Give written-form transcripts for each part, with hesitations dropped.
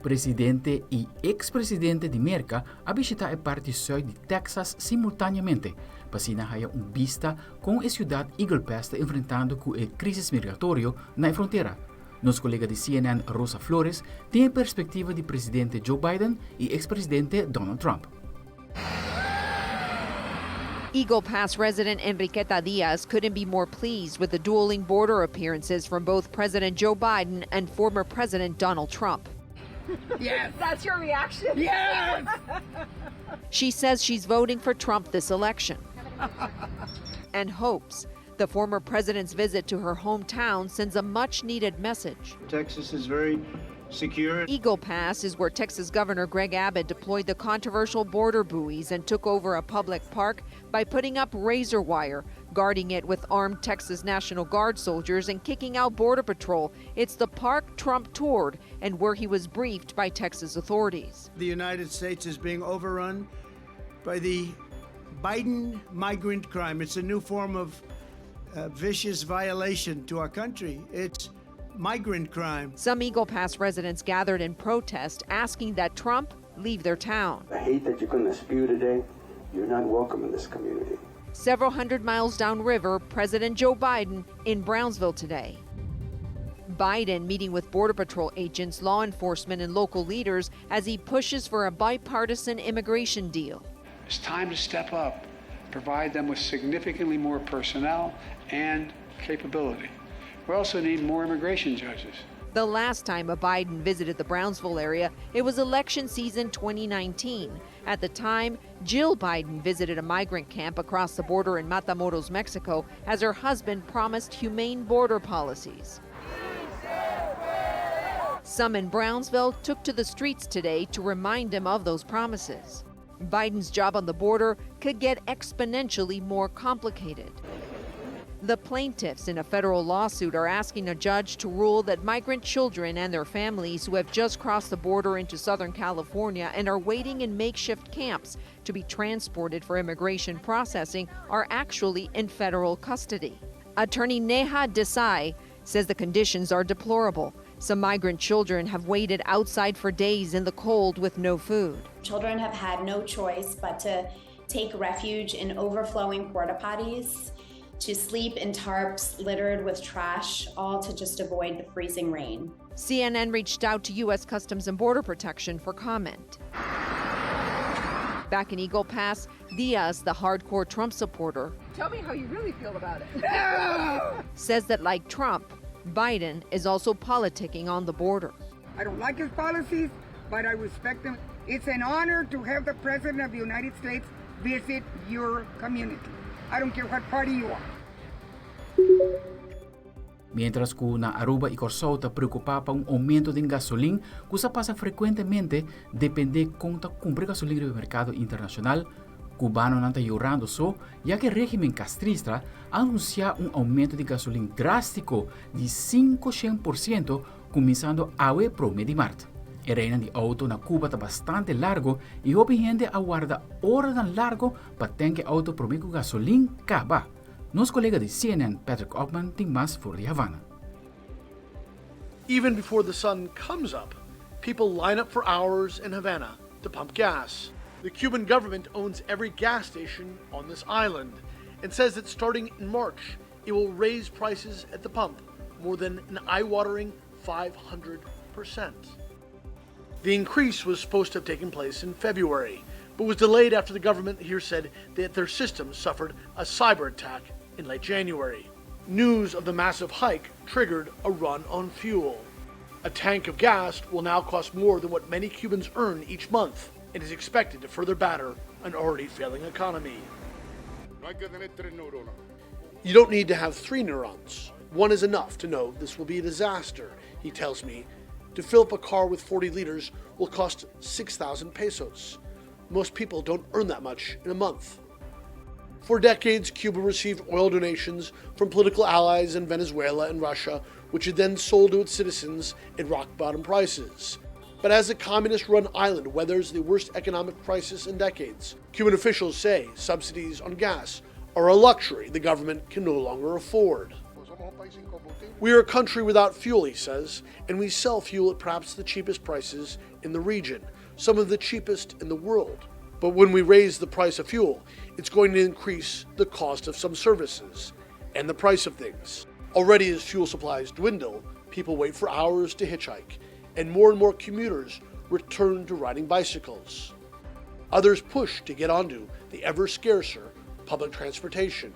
presidente e ex-presidente de Merca a visitar a parte sul de Texas simultaneamente, para haya vista com a cidade Eagle Pass enfrentando com a crise migratorio na frontera. Nosso colega de CNN, Rosa Flores, tem a perspectiva de presidente Joe Biden e ex-presidente Donald Trump. Eagle Pass resident Enriqueta Diaz couldn't be more pleased with the dueling border appearances from both President Joe Biden and former President Donald Trump. Yes. That's your reaction? Yes! She says she's voting for Trump this election and hopes the former president's visit to her hometown sends a much-needed message. Texas is very secure. Eagle Pass is where Texas Governor Greg Abbott deployed the controversial border buoys and took over a public park by putting up razor wire, guarding it with armed Texas National Guard soldiers and kicking out Border Patrol. It's the park Trump toured and where he was briefed by Texas authorities. The United States is being overrun by the Biden migrant crime. It's a new form of vicious violation to our country. It's migrant crime. Some Eagle Pass residents gathered in protest, asking that Trump leave their town. The hate that you're going to spew today, you're not welcome in this community. Several hundred miles downriver, President Joe Biden in Brownsville today. Biden meeting with Border Patrol agents, law enforcement, and local leaders as he pushes for a bipartisan immigration deal. It's time to step up, provide them with significantly more personnel and capability. We also need more immigration judges. The last time a Biden visited the Brownsville area, it was election season 2019. At the time, Jill Biden visited a migrant camp across the border in Matamoros, Mexico, as her husband promised humane border policies. Some in Brownsville took to the streets today to remind him of those promises. Biden's job on the border could get exponentially more complicated. The plaintiffs in a federal lawsuit are asking a judge to rule that migrant children and their families who have just crossed the border into Southern California and are waiting in makeshift camps to be transported for immigration processing are actually in federal custody. Attorney Neha Desai says the conditions are deplorable. Some migrant children have waited outside for days in the cold with no food. Children have had no choice but to take refuge in overflowing porta potties, to sleep in tarps littered with trash, all to just avoid the freezing rain. CNN reached out to U.S. Customs and Border Protection for comment. Back in Eagle Pass, Diaz, the hardcore Trump supporter, Tell me how you really feel about it. says that like Trump, Biden is also politicking on the border. I don't like his policies, but I respect him. It's an honor to have the President of the United States visit your community. I don't care what party you are. Mientras que na Aruba e Corsota preocupa para aumento de gasolina, que se passa frequentemente depende conta comprar gasolina no mercado internacional, cubano não está llorando só, já que o regimen castristra anuncia aumento de gasolina drástico de 500%, começando a pro mês de março. El reino de auto na Cuba está bastante largo e houve gente aguarda horas tan largo para tener auto por meio gasolina acaba. Nosso colega de CNN, Patrick Oppman, tem mais for de Havana. Even before the sun comes up, people line up for hours in Havana to pump gas. The Cuban government owns every gas station on this island and says that starting in March, it will raise prices at the pump more than an eye-watering 500%. The increase was supposed to have taken place in February, but was delayed after the government here said that their system suffered a cyber attack in late January. News of the massive hike triggered a run on fuel. A tank of gas will now cost more than what many Cubans earn each month and is expected to further batter an already failing economy. You don't need to have 3 neurons. One is enough to know this will be a disaster, he tells me. To fill up a car with 40 liters will cost 6,000 pesos. Most people don't earn that much in a month. For decades, Cuba received oil donations from political allies in Venezuela and Russia, which it then sold to its citizens at rock-bottom prices. But as the communist-run island weathers the worst economic crisis in decades, Cuban officials say subsidies on gas are a luxury the government can no longer afford. We are a country without fuel, he says, and we sell fuel at perhaps the cheapest prices in the region, some of the cheapest in the world. But when we raise the price of fuel, it's going to increase the cost of some services and the price of things. Already as fuel supplies dwindle, people wait for hours to hitchhike, and more commuters return to riding bicycles. Others push to get onto the ever scarcer public transportation.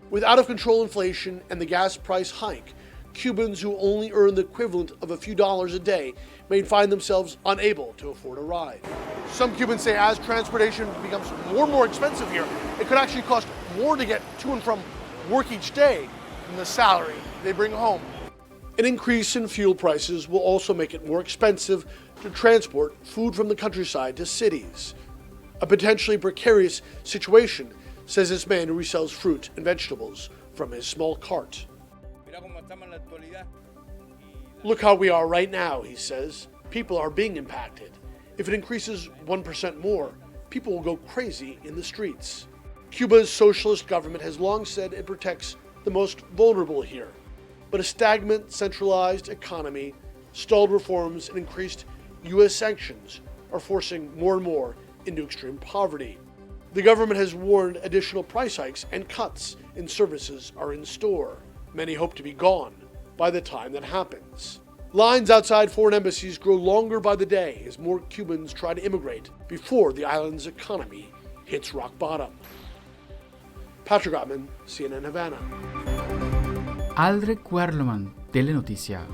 With out-of-control inflation and the gas price hike, Cubans who only earn the equivalent of a few dollars a day may find themselves unable to afford a ride. Some Cubans say as transportation becomes more and more expensive here, it could actually cost more to get to and from work each day than the salary they bring home. An increase in fuel prices will also make it more expensive to transport food from the countryside to cities. A potentially precarious situation, says this man who resells fruit and vegetables from his small cart. Look how we are right now, he says. People are being impacted. If it increases 1% more, people will go crazy in the streets. Cuba's socialist government has long said it protects the most vulnerable here. But a stagnant, centralized economy, stalled reforms, and increased U.S. sanctions are forcing more and more into extreme poverty. The government has warned additional price hikes and cuts in services are in store. Many hope to be gone by the time that happens. Lines outside foreign embassies grow longer by the day as more Cubans try to immigrate before the island's economy hits rock bottom. Patrick Gottman, CNN Havana. Aldric Werleman, Telenoticia.